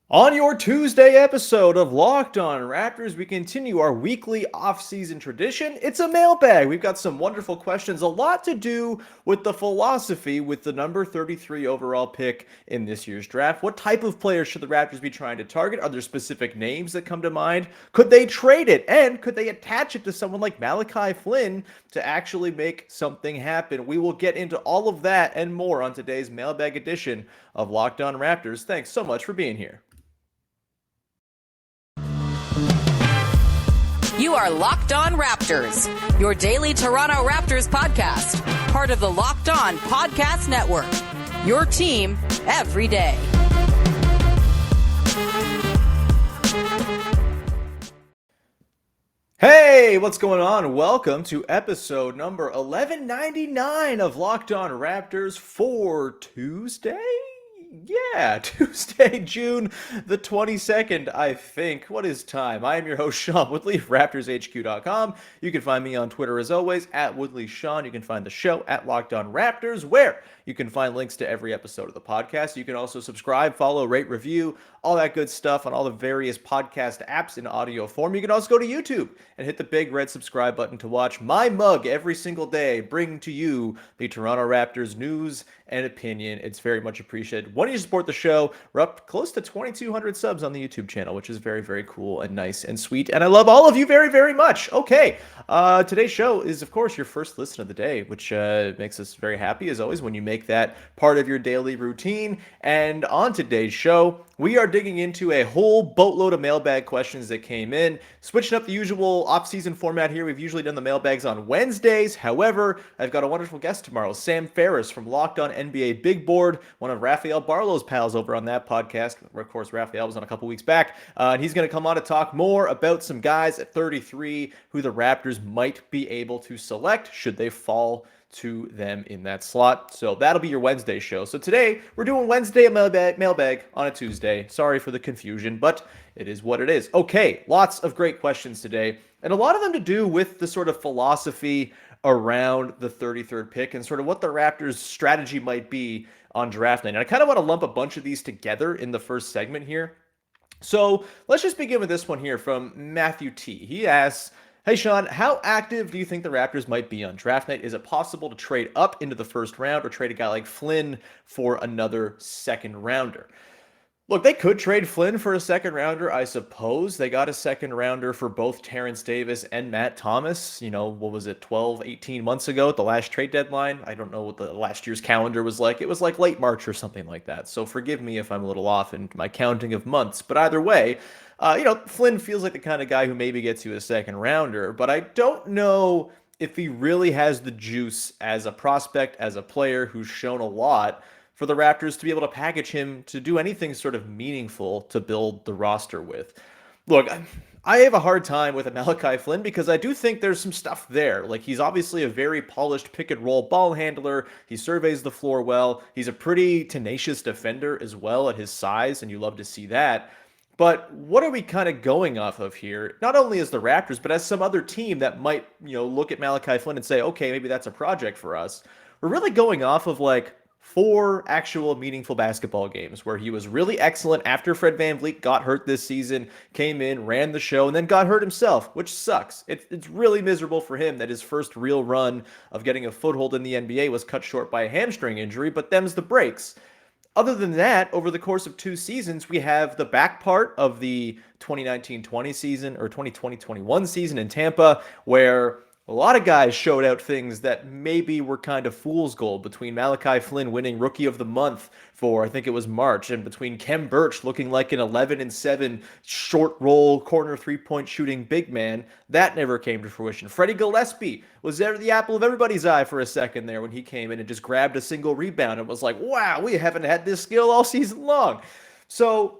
On your Tuesday episode of Locked On Raptors, we continue our weekly off-season tradition. It's a mailbag. We've got some wonderful questions, a lot to do with the philosophy with the number 33 overall pick in this year's draft. What type of players should the Raptors be trying to target? Are there specific names that come to mind? Could they trade it? And could they attach it to someone like Malachi Flynn to actually make something happen? We will get into all of that and more on today's mailbag edition of Locked On Raptors. Thanks so much for being here. You are Locked On Raptors, your daily Toronto Raptors podcast, part of the Locked On Podcast Network, your team every day. Hey, what's going on? Welcome to episode number 1199 of Locked On Raptors for Tuesday? Yeah, Tuesday, June the 22nd, I think. What is time? I am your host, Sean Woodley, RaptorsHQ.com. You can find me on Twitter, as always, at WoodleySean. You can find the show at Locked On Raptors, where you can find links to every episode of the podcast. You can also subscribe, follow, rate, review, all that good stuff on all the various podcast apps in audio form. You can also go to YouTube and hit the big red subscribe button to watch my mug every single day bring to you the Toronto Raptors news and opinion. It's very much appreciated. When you support the show, we're up close to 2,200 subs on the YouTube channel, which is very, very cool and nice and sweet. And I love all of you very, very much. Okay, today's show is, of course, your first listen of the day, which makes us very happy, as always, when you make that part of your daily routine. And on today's show, we are digging into a whole boatload of mailbag questions that came in, switching up the usual off-season format here. We've usually done the mailbags on Wednesdays. However, I've got a wonderful guest tomorrow, Sam Ferris from Locked On NBA Big Board, one of Rafael Barlow's pals over on that podcast, where, of course, Rafael was on a couple weeks back. And he's going to come on to talk more about some guys at 33 who the Raptors might be able to select should they fall to them in that slot. So that'll be your Wednesday show. So today we're doing Wednesday mailbag on a Tuesday. Sorry for the confusion, but it is what it is. Okay, lots of great questions today, and a lot of them to do with the sort of philosophy around the 33rd pick and sort of what the Raptors' strategy might be on draft night. And I kind of want to lump a bunch of these together in the first segment here. So let's just begin with this one here from Matthew T. He asks, hey, Sean, how active do you think the Raptors might be on draft night? Is it possible to trade up into the first round or trade a guy like Flynn for another second rounder? Look, they could trade Flynn for a second rounder, I suppose. They got a second rounder for both Terrence Davis and Matt Thomas, what was it, 12, 18 months ago at the last trade deadline? I don't know what the last year's calendar was like. It was like late March or something like that. So forgive me if I'm a little off in my counting of months. But either way, Flynn feels like the kind of guy who maybe gets you a second rounder, but I don't know if he really has the juice as a prospect, as a player who's shown a lot for the Raptors to be able to package him to do anything sort of meaningful to build the roster with. Look, I have a hard time with a Malachi Flynn because I do think there's some stuff there. Like, he's obviously a very polished pick and roll ball handler. He surveys the floor well. He's a pretty tenacious defender as well at his size, and you love to see that. But what are we kind of going off of here? Not only as the Raptors, but as some other team that might, look at Malachi Flynn and say, okay, maybe that's a project for us. We're really going off of like 4 actual meaningful basketball games where he was really excellent after Fred VanVleet got hurt this season, came in, ran the show, and then got hurt himself, which sucks. It's really miserable for him that his first real run of getting a foothold in the NBA was cut short by a hamstring injury, but them's the breaks. Other than that, over the course of 2 seasons, we have the back part of the 2019-20 season or 2020-21 season in Tampa, where a lot of guys showed out things that maybe were kind of fool's gold, between Malachi Flynn winning Rookie of the Month for, I think it was March, and between Khem Birch looking like an 11-7 short roll corner three-point shooting big man. That never came to fruition. Freddie Gillespie was there the apple of everybody's eye for a second there when he came in and just grabbed a single rebound and was like, wow, we haven't had this skill all season long. So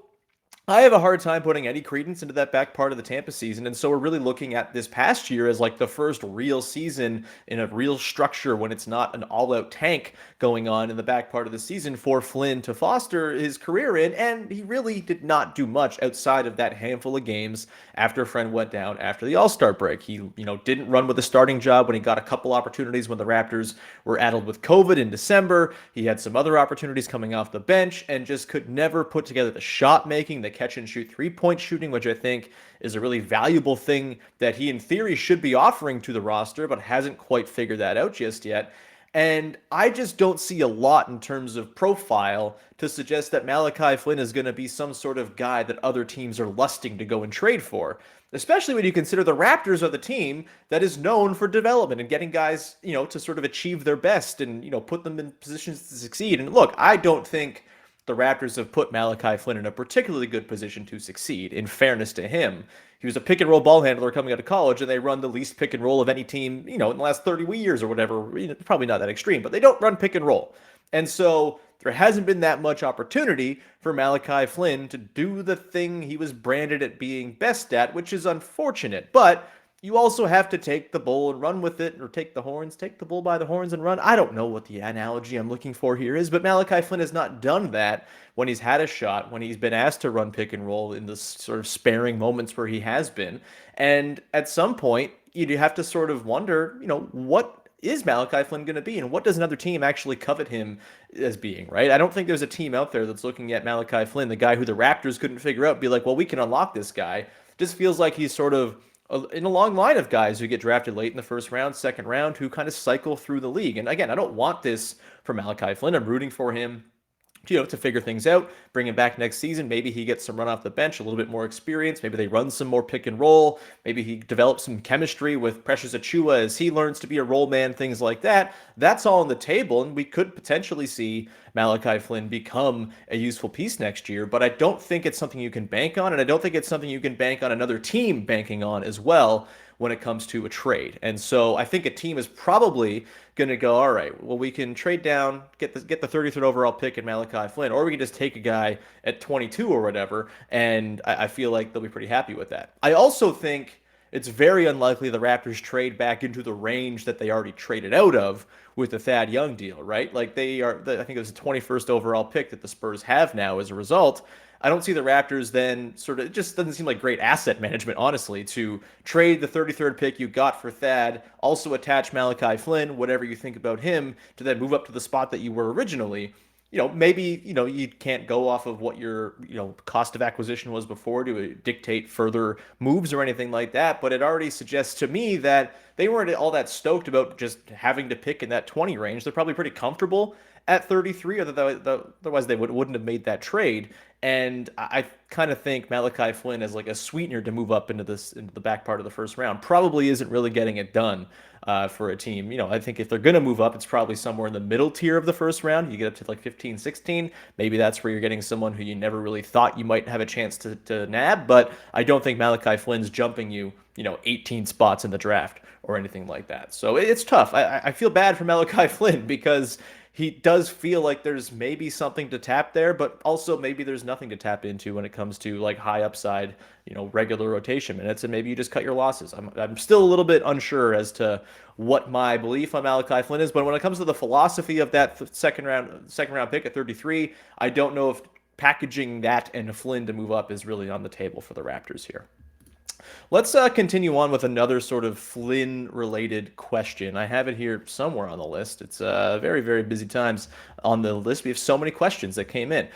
I have a hard time putting any credence into that back part of the Tampa season, and so we're really looking at this past year as like the first real season in a real structure when it's not an all-out tank going on in the back part of the season for Flynn to foster his career in, and he really did not do much outside of that handful of games after Friend went down after the All-Star break. He, didn't run with a starting job when he got a couple opportunities when the Raptors were addled with COVID in December. He had some other opportunities coming off the bench and just could never put together the shot making, the catch and shoot three-point shooting, which I think is a really valuable thing that he in theory should be offering to the roster, but hasn't quite figured that out just yet. And I just don't see a lot in terms of profile to suggest that Malachi Flynn is going to be some sort of guy that other teams are lusting to go and trade for. Especially when you consider the Raptors are the team that is known for development and getting guys, to sort of achieve their best and, put them in positions to succeed. And look, I don't think the Raptors have put Malachi Flynn in a particularly good position to succeed, in fairness to him. He was a pick and roll ball handler coming out of college, and they run the least pick and roll of any team, in the last 30 years or whatever. Probably not that extreme, but they don't run pick and roll. And so there hasn't been that much opportunity for Malachi Flynn to do the thing he was branded at being best at, which is unfortunate. But you also have to take the bull and run with it, or take the bull by the horns and run. I don't know what the analogy I'm looking for here is, but Malachi Flynn has not done that when he's had a shot, when he's been asked to run pick and roll in the sort of sparing moments where he has been. And at some point, you have to sort of wonder, what is Malachi Flynn going to be, and what does another team actually covet him as being, right? I don't think there's a team out there that's looking at Malachi Flynn, the guy who the Raptors couldn't figure out, be like, well, we can unlock this guy. Just feels like he's sort of in a long line of guys who get drafted late in the first round, second round, who kind of cycle through the league. And again, I don't want this for Malachi Flynn. I'm rooting for him to figure things out, bring him back next season. Maybe he gets some run off the bench, a little bit more experience. Maybe they run some more pick and roll. Maybe he develops some chemistry with Precious Achiuwa as he learns to be a role man, things like that. That's all on the table, and we could potentially see Malachi Flynn become a useful piece next year, but I don't think it's something you can bank on, and I don't think it's something you can bank on another team banking on as well when it comes to a trade. And so I think a team is probably going to go, all right, well, we can trade down, get the 33rd overall pick in Malachi Flynn, or we can just take a guy at 22 or whatever, and I feel like they'll be pretty happy with that. I also think it's very unlikely the Raptors trade back into the range that they already traded out of with the Thad Young deal, right? Like I think it was the 21st overall pick that the Spurs have now as a result. I don't see the Raptors then it just doesn't seem like great asset management, honestly, to trade the 33rd pick you got for Thad, also attach Malachi Flynn, whatever you think about him, to then move up to the spot that you were originally. Maybe, you can't go off of what your, cost of acquisition was before to dictate further moves or anything like that. But it already suggests to me that they weren't all that stoked about just having to pick in that 20 range. They're probably pretty comfortable at 33, otherwise they wouldn't have made that trade. And I kind of think Malachi Flynn as like a sweetener to move up into the back part of the first round probably isn't really getting it done for a team. I think if they're going to move up, it's probably somewhere in the middle tier of the first round. You get up to like 15, 16. Maybe that's where you're getting someone who you never really thought you might have a chance to nab. But I don't think Malachi Flynn's jumping you, 18 spots in the draft or anything like that. So it's tough. I feel bad for Malachi Flynn because he does feel like there's maybe something to tap there, but also maybe there's nothing to tap into when it comes to like high upside, regular rotation minutes, and maybe you just cut your losses. I'm still a little bit unsure as to what my belief on Malachi Flynn is, but when it comes to the philosophy of that second round pick at 33, I don't know if packaging that and Flynn to move up is really on the table for the Raptors here. Let's continue on with another sort of Flynn-related question. I have it here somewhere on the list. It's very, very busy times on the list. We have so many questions that came in.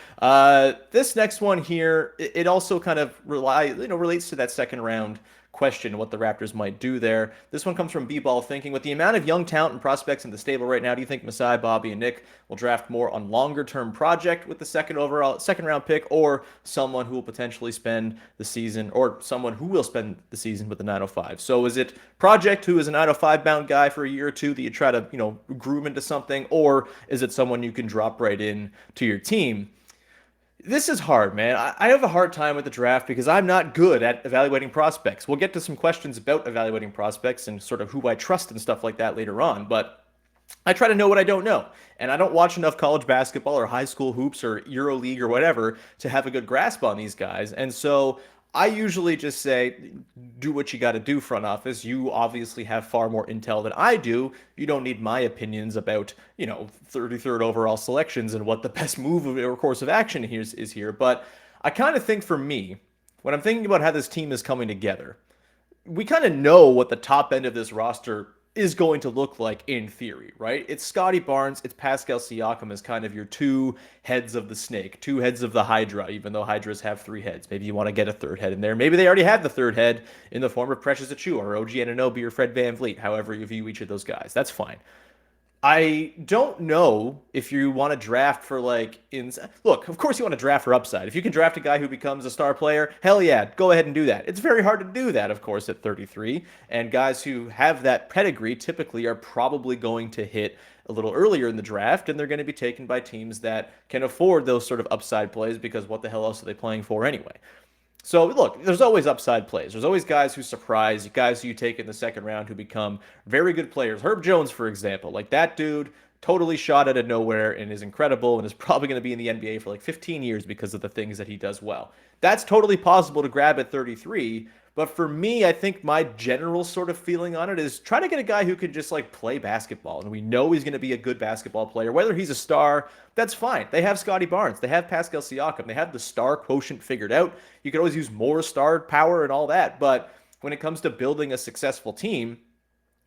This next one here, it also kind of relates to that second round question, what the Raptors might do there. This one comes from B-Ball Thinking. With the amount of young talent and prospects in the stable right now, do you think Masai, Bobby, and Nick will draft more on longer-term project with the second round pick, or someone who will potentially spend the season, or someone who will spend the season with the 905? So is it project who is a 905 bound guy for a year or two that you try to, groom into something, or is it someone you can drop right in to your team? This is hard, man. I have a hard time with the draft because I'm not good at evaluating prospects. We'll get to some questions about evaluating prospects and sort of who I trust and stuff like that later on, but I try to know what I don't know. And I don't watch enough college basketball or high school hoops or EuroLeague or whatever to have a good grasp on these guys. And so I usually just say, do what you got to do, front office. You obviously have far more intel than I do. You don't need my opinions about, 33rd overall selections and what the best move or course of action is here. But I kind of think for me, when I'm thinking about how this team is coming together, we kind of know what the top end of this roster is going to look like in theory, right? It's Scottie Barnes, it's Pascal Siakam as kind of your two heads of the snake, two heads of the Hydra, even though Hydras have three heads. Maybe you want to get a third head in there. Maybe they already have the third head in the form of Precious Achiuwa or OG Anunoby or Fred VanVleet, however you view each of those guys. That's fine. I don't know if you want to draft for look, of course you want to draft for upside. If you can draft a guy who becomes a star player, hell yeah, go ahead and do that. It's very hard to do that, of course, at 33, and guys who have that pedigree typically are probably going to hit a little earlier in the draft, and they're going to be taken by teams that can afford those sort of upside plays because what the hell else are they playing for anyway? So look, there's always upside plays. There's always guys who surprise, guys who you take in the second round who become very good players. Herb Jones, for example, like that dude totally shot out of nowhere and is incredible and is probably going to be in the NBA for like 15 years because of the things that he does well. That's totally possible to grab at 33, but for me, I think my general sort of feeling on it is try to get a guy who can just like play basketball. And we know he's going to be a good basketball player. Whether he's a star, that's fine. They have Scottie Barnes. They have Pascal Siakam. They have the star quotient figured out. You can always use more star power and all that. But when it comes to building a successful team,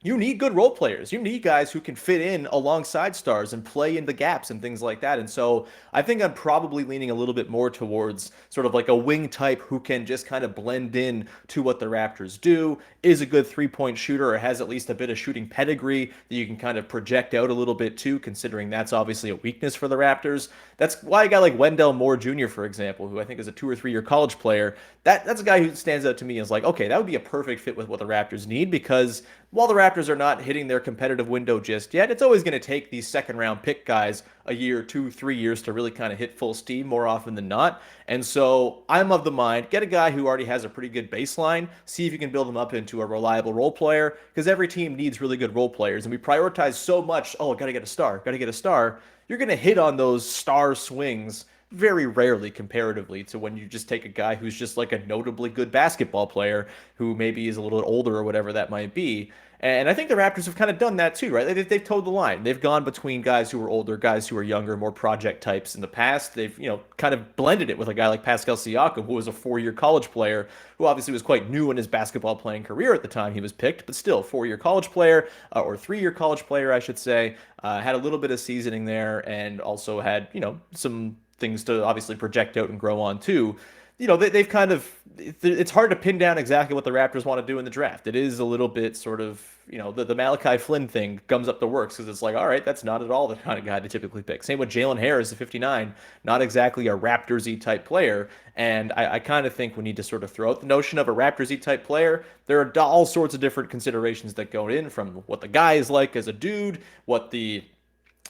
you need good role players. You need guys who can fit in alongside stars and play in the gaps and things like that. And so I think I'm probably leaning a little bit more towards sort of like a wing type who can just kind of blend in to what the Raptors do, is a good three-point shooter or has at least a bit of shooting pedigree that you can kind of project out a little bit too, considering that's obviously a weakness for the Raptors. That's why a guy like Wendell Moore Jr., for example, who I think is a 2 or 3 year college player, that's a guy who stands out to me as like, okay, that would be a perfect fit with what the Raptors need because while the Raptors are not hitting their competitive window just yet, it's always going to take these second round pick guys a year, 2, 3 years to really kind of hit full steam more often than not. And so I'm of the mind, get a guy who already has a pretty good baseline, see if you can build him up into a reliable role player, because every team needs really good role players. And we prioritize so much, oh, got to get a star, got to get a star. You're going to hit on those star swings very rarely comparatively to when you just take a guy who's just like a notably good basketball player who maybe is a little older or whatever that might be. And I think the Raptors have kind of done that too, right? They've toed the line. They've gone between guys who are older, guys who are younger, more project types in the past. They've, kind of blended it with a guy like Pascal Siakam, who was a 4 year college player, who obviously was quite new in his basketball playing career at the time he was picked, but still 4 year college player, or 3 year college player, I should say, had a little bit of seasoning there and also had, some things to obviously project out and grow on too. They've kind of, it's hard to pin down exactly what the Raptors want to do in the draft. It is a little bit sort of, the Malachi Flynn thing comes up the works because it's like, all right, that's not at all the kind of guy to typically pick. Same with Jalen Harris at 59, not exactly a Raptors-y type player. And I kind of think we need to sort of throw out the notion of a Raptors-y type player. There are all sorts of different considerations that go in from what the guy is like as a dude, what the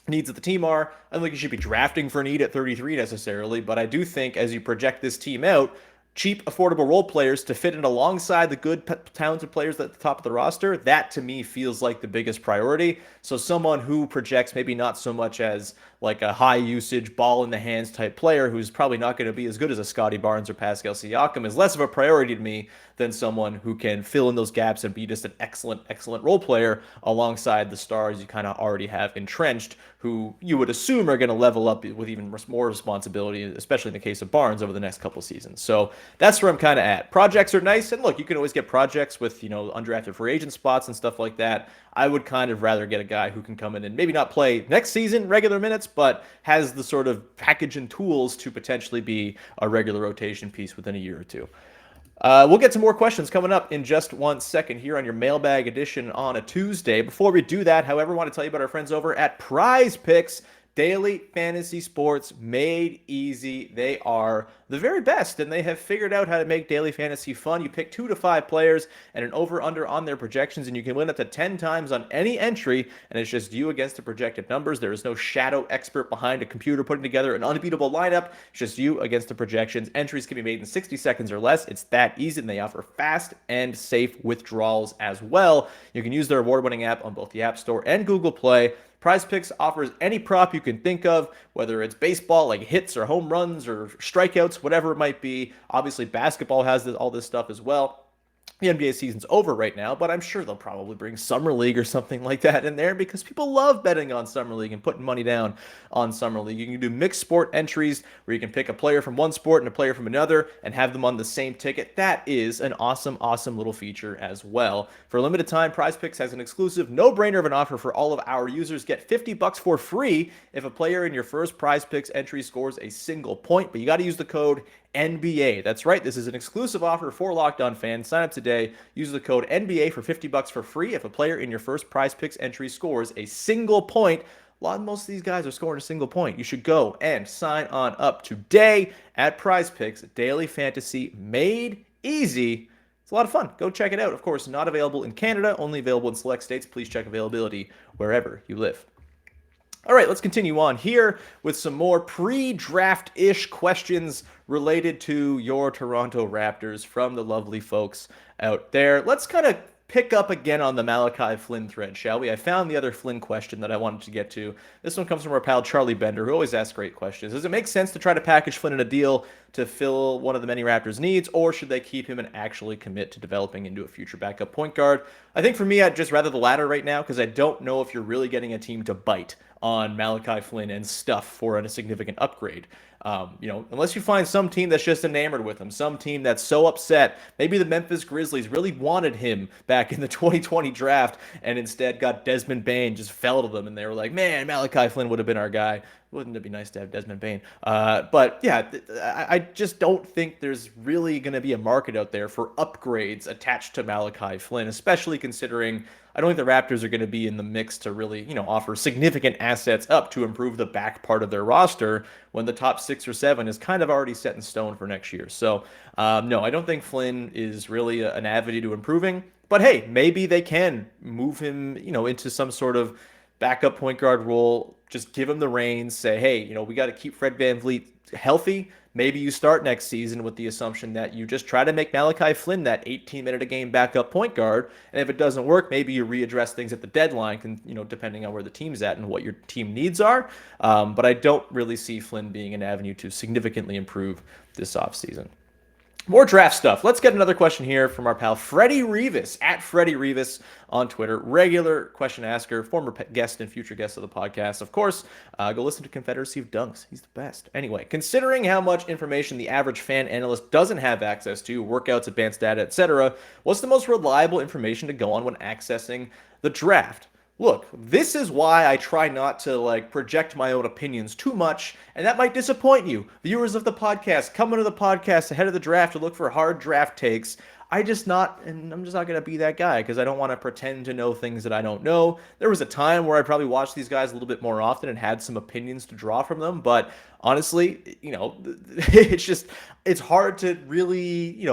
needs of the team are. I don't think you should be drafting for need at 33 necessarily, but I do think as you project this team out, cheap, affordable role players to fit in alongside the good, talented players at the top of the roster, that to me feels like the biggest priority. So someone who projects maybe not so much as like a high usage, ball in the hands type player who's probably not going to be as good as a Scottie Barnes or Pascal Siakam is less of a priority to me than someone who can fill in those gaps and be just an excellent, excellent role player alongside the stars you kind of already have entrenched, who you would assume are going to level up with even more responsibility, especially in the case of Barnes over the next couple of seasons. So that's where I'm kind of at. Projects are nice, and look, you can always get projects with, undrafted free agent spots and stuff like that. I would kind of rather get a guy who can come in and maybe not play next season regular minutes, but has the sort of package and tools to potentially be a regular rotation piece within a year or two. We'll get to more questions coming up in just 1 second here on your Mailbag edition on a Tuesday. Before we do that, however, I want to tell you about our friends over at Prize Picks. Daily fantasy sports made easy. They are the very best, and they have figured out how to make daily fantasy fun. You pick 2 to 5 players and an over-under on their projections, and you can win up to 10 times on any entry, and it's just you against the projected numbers. There is no shadow expert behind a computer putting together an unbeatable lineup. It's just you against the projections. Entries can be made in 60 seconds or less. It's that easy, and they offer fast and safe withdrawals as well. You can use their award-winning app on both the App Store and Google Play. Prize Picks offers any prop you can think of, whether it's baseball like hits or home runs or strikeouts, whatever it might be. Obviously, basketball has all this stuff as well. The NBA season's over right now, but I'm sure they'll probably bring Summer League or something like that in there because people love betting on Summer League and putting money down on Summer League. You can do mixed sport entries where you can pick a player from one sport and a player from another and have them on the same ticket. That is an awesome, awesome little feature as well. For a limited time, PrizePicks has an exclusive no-brainer of an offer for all of our users. Get $50 for free if a player in your first PrizePicks entry scores a single point, but you got to use the code NBA. That's right. This is an exclusive offer for Locked On fans. Sign up today. Use the code NBA for $50 for free if a player in your first PrizePicks entry scores a single point. Most of these guys are scoring a single point. You should go and sign on up today at PrizePicks. Daily fantasy made easy. It's a lot of fun. Go check it out. Of course, not available in Canada, only available in select states. Please check availability wherever you live. All right, let's continue on here with some more pre-draft-ish questions related to your Toronto Raptors from the lovely folks out there. Let's kind of pick up again on the Malachi Flynn thread, shall we? I found the other Flynn question that I wanted to get to. This one comes from our pal Charlie Bender, who always asks great questions. Does it make sense to try to package Flynn in a deal to fill one of the many Raptors' needs, or should they keep him and actually commit to developing into a future backup point guard? I think for me, I'd just rather the latter right now, because I don't know if you're really getting a team to bite on Malachi Flynn and stuff for a significant upgrade. Unless you find some team that's just enamored with him, some team that's so upset. Maybe the Memphis Grizzlies really wanted him back in the 2020 draft and instead got Desmond Bane, just fell to them, and they were like, man, Malachi Flynn would have been our guy. Wouldn't it be nice to have Desmond Bane? But yeah, I just don't think there's really going to be a market out there for upgrades attached to Malachi Flynn, especially considering I don't think the Raptors are going to be in the mix to really, offer significant assets up to improve the back part of their roster when the top 6 or 7 is kind of already set in stone for next year. So, no, I don't think Flynn is really an avenue to improving. But hey, maybe they can move him, into some sort of backup point guard role. Just give him the reins. Say, hey, we got to keep Fred VanVleet healthy. Maybe you start next season with the assumption that you just try to make Malachi Flynn that 18-minute-a-game backup point guard, and if it doesn't work, maybe you readdress things at the deadline, depending on where the team's at and what your team needs are. But I don't really see Flynn being an avenue to significantly improve this offseason. More draft stuff. Let's get another question here from our pal Freddie Rivas, at Freddie Rivas on Twitter. Regular question asker, former guest and future guest of the podcast. Of course, go listen to Confederacy of Dunks. He's the best. Anyway, considering how much information the average fan analyst doesn't have access to, workouts, advanced data, etc., what's the most reliable information to go on when accessing the draft? Look, this is why I try not to project my own opinions too much, and that might disappoint you. Viewers of the podcast, come into the podcast ahead of the draft to look for hard draft takes. I'm just not going to be that guy because I don't want to pretend to know things that I don't know. There was a time where I probably watched these guys a little bit more often and had some opinions to draw from them, but honestly, it's hard to really,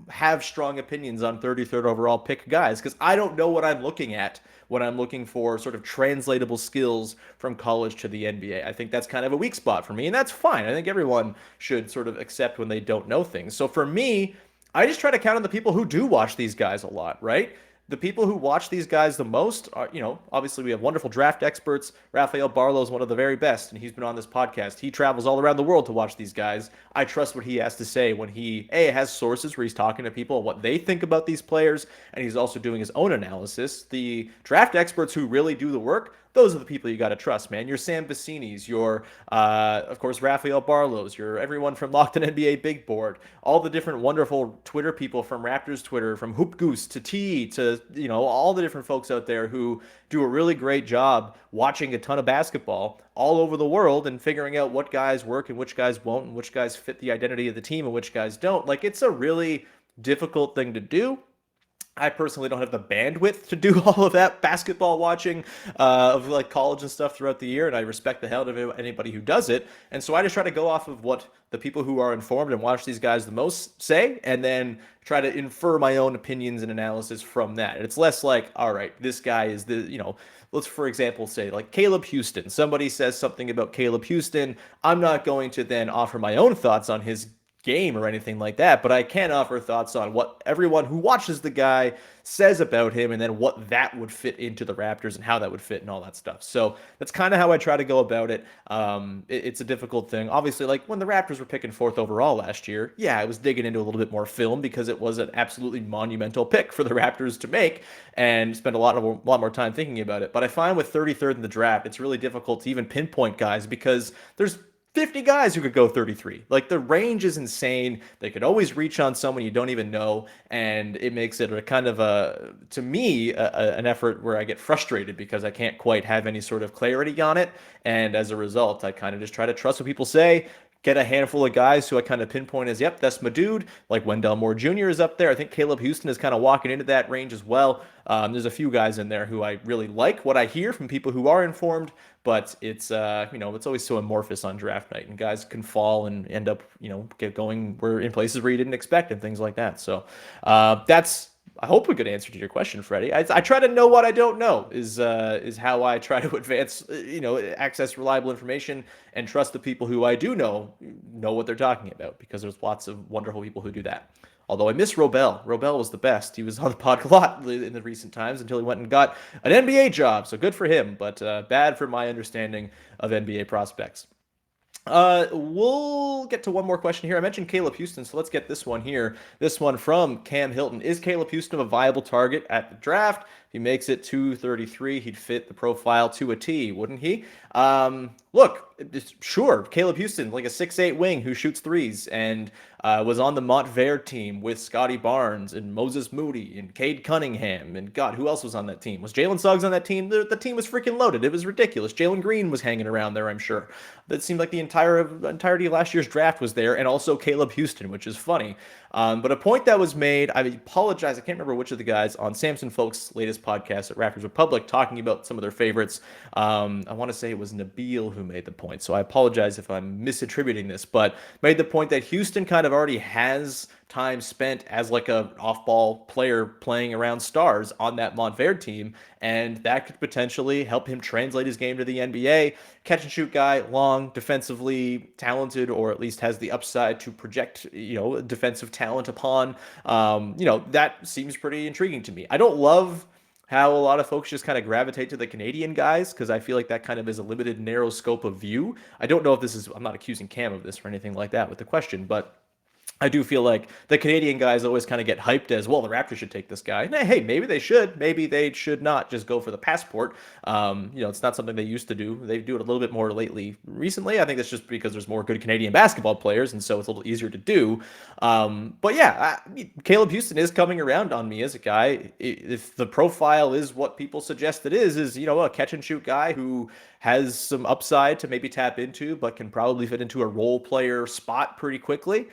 have strong opinions on 33rd overall pick guys because I don't know what I'm looking at when I'm looking for sort of translatable skills from college to the NBA. I think that's kind of a weak spot for me, and that's fine. I think everyone should sort of accept when they don't know things. So for me, I just try to count on the people who do watch these guys a lot, right? The people who watch these guys the most are, obviously we have wonderful draft experts. Rafael Barlow is one of the very best, and he's been on this podcast. He travels all around the world to watch these guys. I trust what he has to say when he, has sources where he's talking to people and what they think about these players, and he's also doing his own analysis. The draft experts who really do the work, those are the people you got to trust, man. Your Sam Vecini's, your, of course, Rafael Barlow's, your everyone from Locked On NBA Big Board, all the different wonderful Twitter people from Raptors Twitter, from Hoop Goose to T to, all the different folks out there who do a really great job watching a ton of basketball all over the world and figuring out what guys work and which guys won't and which guys fit the identity of the team and which guys don't. It's a really difficult thing to do. I personally don't have the bandwidth to do all of that basketball watching of college and stuff throughout the year, and I respect the hell out of anybody who does it. And so I just try to go off of what the people who are informed and watch these guys the most say, and then try to infer my own opinions and analysis from that. And it's less all right, this guy is let's for example say Caleb Houstan. Somebody says something about Caleb Houstan. I'm not going to then offer my own thoughts on his game or anything like that, but I can offer thoughts on what everyone who watches the guy says about him and then what that would fit into the Raptors and how that would fit and all that stuff. So that's kind of how I try to go about it. It's a difficult thing. Obviously, like when the Raptors were picking fourth overall last year, yeah, I was digging into a little bit more film because it was an absolutely monumental pick for the Raptors to make and spend a lot more time thinking about it. But I find with 33rd in the draft, it's really difficult to even pinpoint guys because there's 50 guys who could go 33. Like the range is insane. They could always reach on someone you don't even know, and it makes it a kind of to me, an effort where I get frustrated because I can't quite have any sort of clarity on it. And as a result, I kind of just try to trust what people say. Get a handful of guys who I kind of pinpoint as, yep, that's my dude. Like Wendell Moore Jr. is up there. I think Caleb Houstan is kind of walking into that range as well. There's a few guys in there who I really like what I hear from people who are informed, but it's it's always so amorphous on draft night, and guys can fall and end up get going where in places where you didn't expect and things like that. So that's, I hope, a good answer to your question, Freddie. I try to know what I don't know is how I try to advance, access reliable information and trust the people who I do know what they're talking about, because there's lots of wonderful people who do that. Although I miss Robel. Robel was the best. He was on the pod a lot in the recent times until he went and got an NBA job. So good for him, but bad for my understanding of NBA prospects. We'll get to one more question here. I mentioned Caleb Houstan, so let's get this one here. This one from Cam Hilton. Is Caleb Houstan a viable target at the draft? If he makes it 233, he'd fit the profile to a T, wouldn't he? Look, sure, Caleb Houstan, like a 6'8" wing who shoots threes and was on the Montverde team with Scottie Barnes and Moses Moody and Cade Cunningham. And God, who else was on that team? Was Jalen Suggs on that team? The team was freaking loaded. It was ridiculous. Jalen Green was hanging around there, I'm sure. That seemed like the entirety of last year's draft was there, and also Caleb Houstan, which is funny. But a point that was made, I apologize, I can't remember which of the guys on Samson Folks' latest podcast at Raptors Republic talking about some of their favorites. I want to say it was Nabil who made the point, so I apologize if I'm misattributing this, but made the point that Houstan kind of already has time spent as like a off-ball player playing around stars on that Montverde team, and that could potentially help him translate his game to the NBA. Catch and shoot guy, long, defensively talented, or at least has the upside to project, defensive talent upon. That seems pretty intriguing to me. I don't love how a lot of folks just kind of gravitate to the Canadian guys, because I feel like that kind of is a limited, narrow scope of view. I don't know if I'm not accusing Cam of this or anything like that with the question, but I do feel like the Canadian guys always kind of get hyped as, well, the Raptors should take this guy. And hey, maybe they should. Maybe they should not just go for the passport. It's not something they used to do. They do it a little bit more recently. I think that's just because there's more good Canadian basketball players, and so it's a little easier to do. But yeah, Caleb Houstan is coming around on me as a guy. If the profile is what people suggest it is a catch and shoot guy who has some upside to maybe tap into, but can probably fit into a role player spot pretty quickly.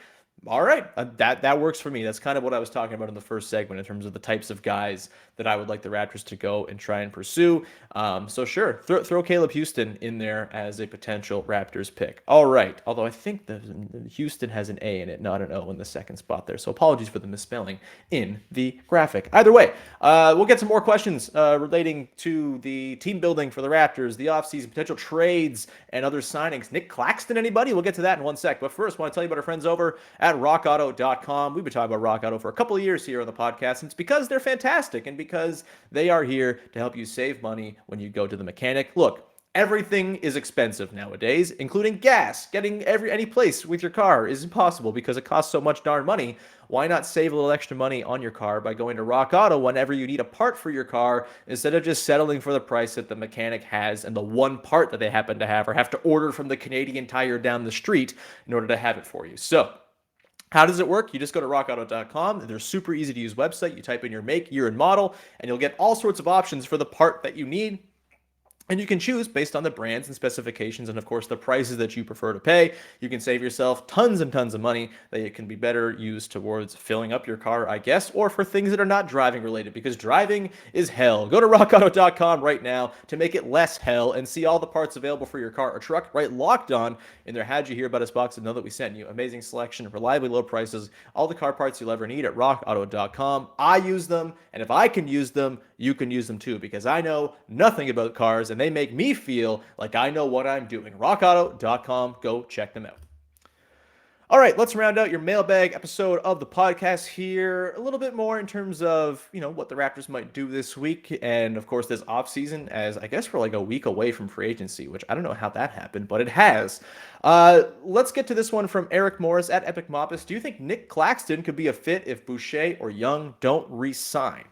All right, that works for me. That's kind of what I was talking about in the first segment in terms of the types of guys that I would like the Raptors to go and try and pursue. So sure, throw Caleb Houstan in there as a potential Raptors pick. All right, although I think the Houstan has an A in it, not an O in the second spot there. So apologies for the misspelling in the graphic. Either way, we'll get some more questions relating to the team building for the Raptors, the offseason, potential trades, and other signings. Nic Claxton, anybody? We'll get to that in one sec. But first, I want to tell you about our friends over at rockauto.com. We've been talking about Rock Auto for a couple of years here on the podcast, and it's because they're fantastic and because they are here to help you save money when you go to the mechanic. Look, everything is expensive nowadays, including gas. Getting any place with your car is impossible because it costs so much darn money. Why not save a little extra money on your car by going to Rock Auto whenever you need a part for your car, instead of just settling for the price that the mechanic has and the one part that they happen to have, or have to order from the Canadian Tire down the street in order to have it for you. So how does it work? You just go to rockauto.com. They're a super easy to use website. You type in your make, year, and model, and you'll get all sorts of options for the part that you need. And you can choose based on the brands and specifications and, of course, the prices that you prefer to pay. You can save yourself tons and tons of money that it can be better used towards filling up your car, I guess, or for things that are not driving related, because driving is hell. Go to rockauto.com right now to make it less hell and see all the parts available for your car or truck. Right, Locked On in their How'd You Hear About Us box and know that we sent you. Amazing selection, reliably low prices, all the car parts you'll ever need at rockauto.com. I use them, and if I can use them, you can use them too, because I know nothing about cars and they make me feel like I know what I'm doing. rockauto.com. Go check them out. All right, let's round out your mailbag episode of the podcast here. A little bit more in terms of, what the Raptors might do this week. And of course, this offseason, as I guess we're like a week away from free agency, which I don't know how that happened, but it has. Let's get to this one from Eric Morris at Epic Moppus. Do you think Nic Claxton could be a fit if Boucher or Young don't re-sign?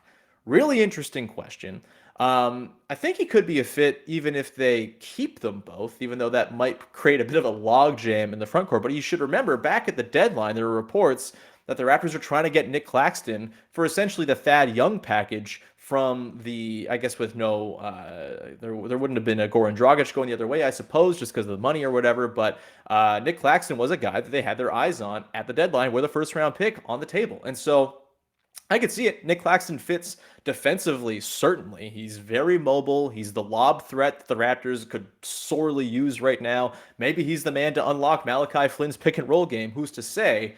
Really interesting question. I think he could be a fit even if they keep them both, even though that might create a bit of a logjam in the front court. But you should remember, back at the deadline, there were reports that the Raptors are trying to get Nic Claxton for essentially the Thad Young package from the, I guess with no, there wouldn't have been a Goran Dragic going the other way, I suppose, just because of the money or whatever. But Nic Claxton was a guy that they had their eyes on at the deadline with a first round pick on the table. And so I could see it. Nic Claxton fits defensively, certainly. He's very mobile. He's the lob threat that the Raptors could sorely use right now. Maybe he's the man to unlock Malachi Flynn's pick and roll game. Who's to say?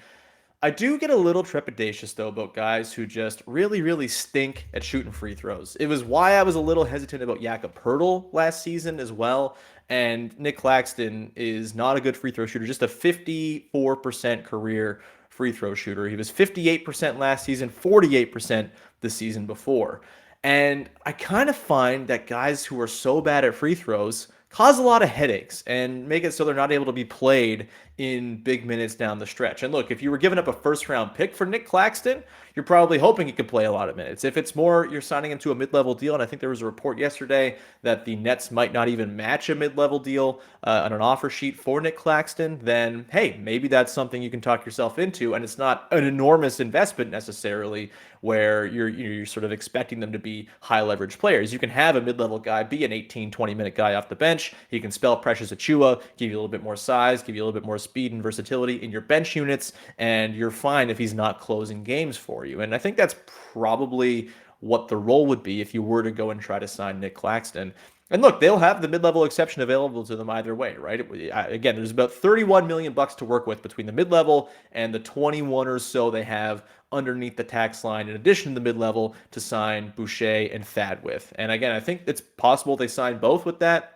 I do get a little trepidatious, though, about guys who just really, really stink at shooting free throws. It was why I was a little hesitant about Jakob Poeltl last season as well. And Nic Claxton is not a good free throw shooter, just a 54% career free throw shooter. He was 58% last season, 48% the season before. And I kind of find that guys who are so bad at free throws cause a lot of headaches and make it so they're not able to be played in big minutes down the stretch. And look, if you were giving up a first round pick for Nic Claxton, you're probably hoping he could play a lot of minutes. If it's more, you're signing him to a mid-level deal, and I think there was a report yesterday that the Nets might not even match a mid-level deal on an offer sheet for Nic Claxton, then hey, maybe that's something you can talk yourself into, and it's not an enormous investment necessarily where you're sort of expecting them to be high leverage players. You can have a mid-level guy be an 18, 20-minute guy off the bench. He can spell Precious Achiuwa, give you a little bit more size, give you a little bit more speed and versatility in your bench units, and you're fine if he's not closing games for you. And I think that's probably what the role would be if you were to go and try to sign Nic Claxton. And look, they'll have the mid-level exception available to them either way, right? Again, there's about $31 million to work with between the mid-level and the 21 or so they have underneath the tax line, in addition to the mid-level, to sign Boucher and Thad with. And again, I think it's possible they sign both with that.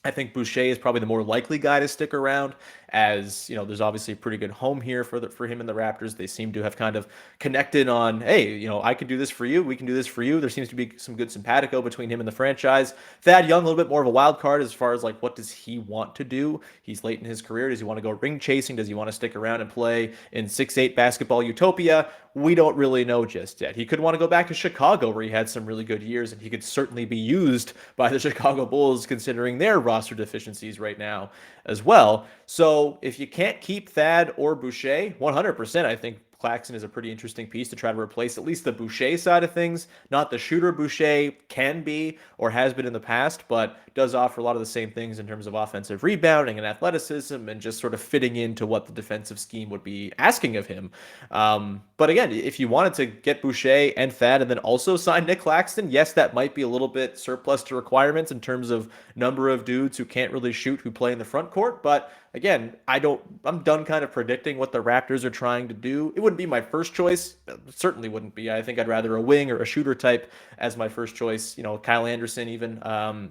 I think Boucher is probably the more likely guy to stick around, as there's obviously a pretty good home here for him and the Raptors. They seem to have kind of connected on, hey, I can do this for you, we can do this for you. There seems to be some good simpatico between him and the franchise. Thad Young, a little bit more of a wild card as far as like, what does he want to do? He's late in his career. Does he want to go ring chasing? Does he want to stick around and play in 6'8" basketball utopia? We don't really know just yet. He could want to go back to Chicago, where he had some really good years, and he could certainly be used by the Chicago Bulls considering their roster deficiencies right now as well. So if you can't keep Thad or Boucher, 100%, I think Claxton is a pretty interesting piece to try to replace at least the Boucher side of things. Not the shooter Boucher can be or has been in the past, but does offer a lot of the same things in terms of offensive rebounding and athleticism and just sort of fitting into what the defensive scheme would be asking of him. But again, if you wanted to get Boucher and Thad and then also sign Nic Claxton, yes, that might be a little bit surplus to requirements in terms of number of dudes who can't really shoot who play in the front court. But again, I'm done kind of predicting what the Raptors are trying to do. It wouldn't be my first choice. It certainly wouldn't be. I think I'd rather a wing or a shooter type as my first choice. Kyle Anderson even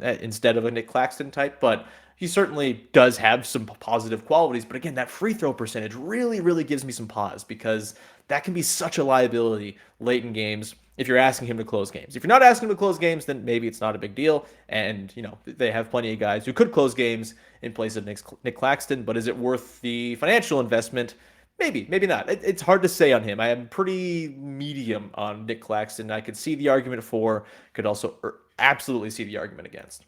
instead of a Nic Claxton type. But he certainly does have some positive qualities. But again, that free throw percentage really, really gives me some pause, because that can be such a liability late in games if you're asking him to close games. If you're not asking him to close games, then maybe it's not a big deal. And, they have plenty of guys who could close games in place of Nic Claxton. But is it worth the financial investment? Maybe, maybe not. It's hard to say on him. I am pretty medium on Nic Claxton. I could see the argument for, could also absolutely see the argument against.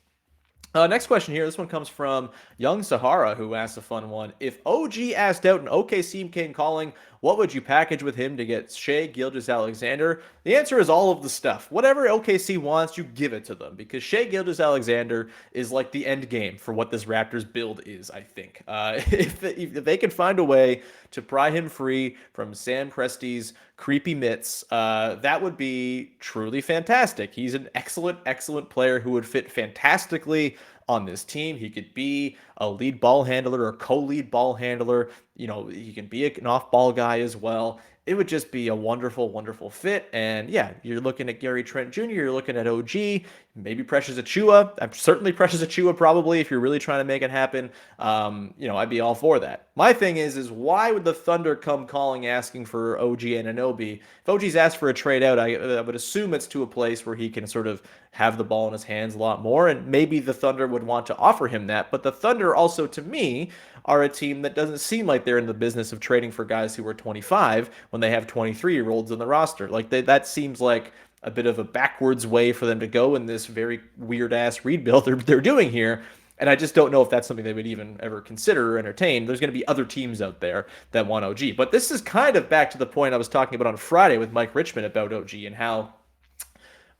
Next question here. This one comes from Young Sahara, who asked a fun one. If OG asked out an OKC came calling, what would you package with him to get Shai Gilgeous-Alexander? The answer is all of the stuff. Whatever OKC wants, you give it to them, because Shai Gilgeous-Alexander is like the end game for what this Raptors build is, I think. If they can find a way to pry him free from Sam Presti's creepy mitts, that would be truly fantastic. He's an excellent, excellent player who would fit fantastically on this team. He could be a lead ball handler or co-lead ball handler. He can be an off-ball guy as well. it would just be a wonderful, wonderful fit. And yeah, you're looking at Gary Trent Jr., you're looking at OG, maybe Precious Achiuwa. I'm certainly Precious Achiuwa probably if you're really trying to make it happen. I'd be all for that. My thing is why would the Thunder come calling asking for OG Anunoby? If OG's asked for a trade out, I would assume it's to a place where he can sort of have the ball in his hands a lot more, and maybe the Thunder would want to offer him that. But the Thunder also, to me, are a team that doesn't seem like they're in the business of trading for guys who are 25 when they have 23-year-olds in the roster. Like that seems like a bit of a backwards way for them to go in this very weird ass rebuild they're doing here. And I just don't know if that's something they would even ever consider or entertain. There's going to be other teams out there that want OG. But this is kind of back to the point I was talking about on Friday with Mike Richmond about OG and how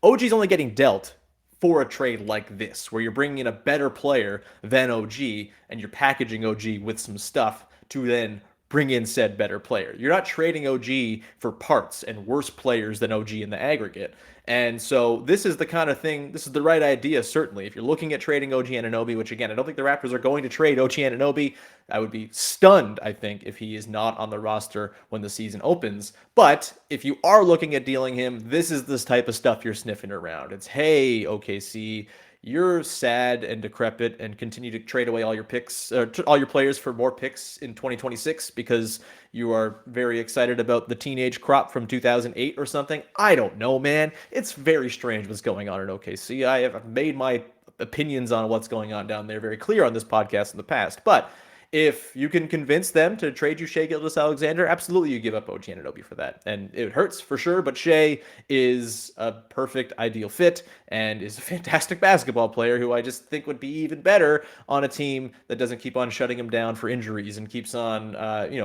OG's only getting dealt for a trade like this, where you're bringing in a better player than OG and you're packaging OG with some stuff to then bring in said better player. You're not trading OG for parts and worse players than OG in the aggregate. And so this is the kind of thing, this is the right idea, certainly. If you're looking at trading OG Anunoby, which again, I don't think the Raptors are going to trade OG Anunoby. I would be stunned, I think, if he is not on the roster when the season opens. But if you are looking at dealing him, this is this type of stuff you're sniffing around. It's, hey, OKC, you're sad and decrepit and continue to trade away all your picks, all your players for more picks in 2026 because you are very excited about the teenage crop from 2008 or something. I don't know, man. It's very strange what's going on in OKC. I have made my opinions on what's going on down there very clear on this podcast in the past, but if you can convince them to trade you Shai Gilgeous-Alexander, absolutely you give up OG Anunoby for that. And it hurts for sure, but Shai is a perfect ideal fit and is a fantastic basketball player who I just think would be even better on a team that doesn't keep on shutting him down for injuries and keeps on,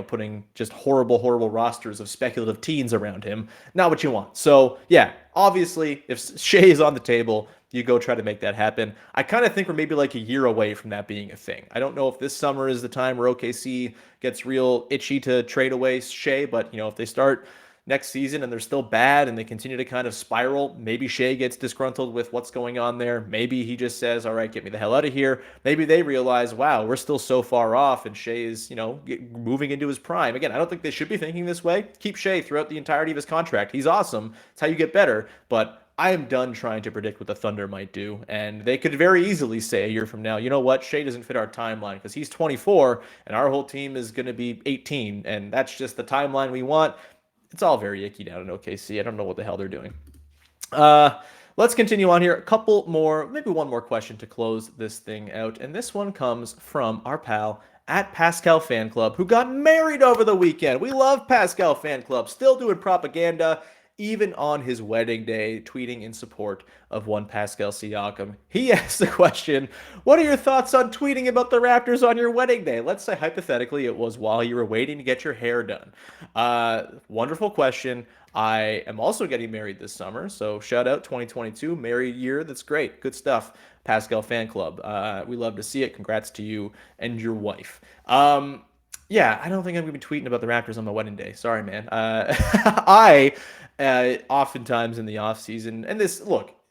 putting just horrible, horrible rosters of speculative teens around him. Not what you want. So, yeah, obviously, if Shai is on the table, you go try to make that happen. I kind of think we're maybe like a year away from that being a thing. I don't know if this summer is the time where OKC gets real itchy to trade away Shai, but if they start next season and they're still bad and they continue to kind of spiral, maybe Shai gets disgruntled with what's going on there. Maybe he just says, all right, get me the hell out of here. Maybe they realize, wow, we're still so far off and Shai is, moving into his prime. Again, I don't think they should be thinking this way. Keep Shai throughout the entirety of his contract. He's awesome. It's how you get better. But I am done trying to predict what the Thunder might do, and they could very easily say a year from now, you know what, Shai doesn't fit our timeline because he's 24 and our whole team is going to be 18, and that's just the timeline we want. It's all very icky down in OKC. I don't know what the hell they're doing. Let's continue on here. A couple more, maybe one more question to close this thing out, and this one comes from our pal at Pascal Fan Club, who got married over the weekend. We love Pascal Fan Club, still doing propaganda, even on his wedding day, tweeting in support of one Pascal Siakam. He asked the question, what are your thoughts on tweeting about the Raptors on your wedding day? Let's say hypothetically it was while you were waiting to get your hair done. Wonderful question. I am also getting married this summer, so shout out 2022, married year. That's great. Good stuff, Pascal Fan Club. We love to see it. Congrats to you and your wife. Yeah, I don't think I'm going to be tweeting about the Raptors on my wedding day. Sorry, man. Oftentimes in the off season, and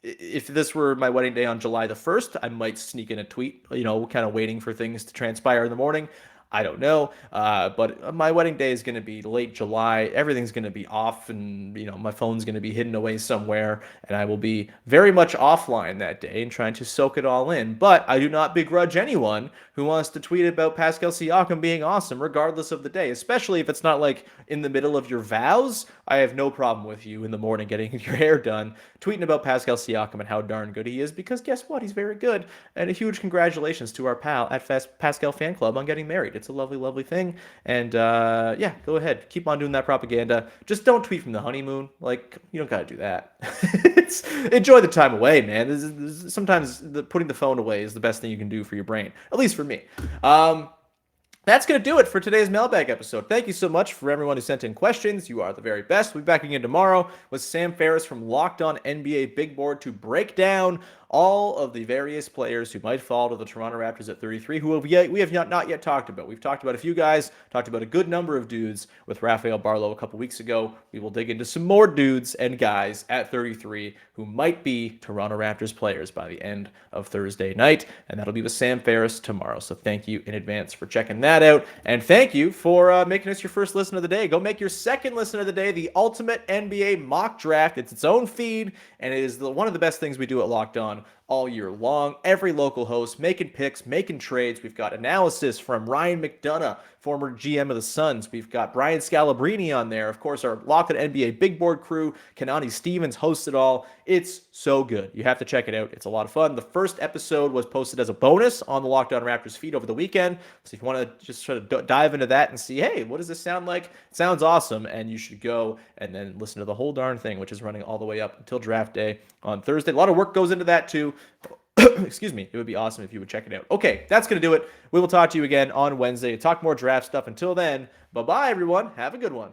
if this were my wedding day on July the 1st, I might sneak in a tweet, kind of waiting for things to transpire in the morning. I don't know, but my wedding day is going to be late July. Everything's going to be off, and my phone's going to be hidden away somewhere, and I will be very much offline that day and trying to soak it all in. But I do not begrudge anyone who wants to tweet about Pascal Siakam being awesome, regardless of the day, especially if it's not like in the middle of your vows. I have no problem with you in the morning getting your hair done, tweeting about Pascal Siakam and how darn good he is, because guess what? He's very good. And a huge congratulations to our pal at Pascal Fan Club on getting married. It's a lovely, lovely thing. And yeah, go ahead. Keep on doing that propaganda. Just don't tweet from the honeymoon. Like, you don't got to do that. Enjoy the time away, man. Sometimes putting the phone away is the best thing you can do for your brain, at least for me. That's going to do it for today's Mailbag episode. Thank you so much for everyone who sent in questions. You are the very best. We'll be back again tomorrow with Sam Ferris from Locked On NBA Big Board to break down all of the various players who might fall to the Toronto Raptors at 33, who we have not yet talked about. We've talked about a few guys, talked about a good number of dudes with Rafael Barlow a couple weeks ago. We will dig into some more dudes and guys at 33 who might be Toronto Raptors players by the end of Thursday night, and that'll be with Sam Ferris tomorrow. So thank you in advance for checking that out, and thank you for making us your first listen of the day. Go make your second listen of the day, the Ultimate NBA Mock Draft. It's its own feed, and it is one of the best things we do at Locked On all year long. Every local host making picks, making trades. We've got analysis from Ryan McDonough, former GM of the Suns. We've got Brian Scalabrine on there. Of course, our Locked On NBA Big Board crew, Kanani Stevens hosts it all. It's so good. You have to check it out. It's a lot of fun. The first episode was posted as a bonus on the Locked On Raptors feed over the weekend. So if you want to just sort of dive into that and see, hey, what does this sound like? It sounds awesome. And you should go and then listen to the whole darn thing, which is running all the way up until draft day on Thursday. A lot of work goes into that too. Excuse me. It would be awesome if you would check it out. Okay, that's going to do it. We will talk to you again on Wednesday to talk more draft stuff. Until then, bye-bye, everyone. Have a good one.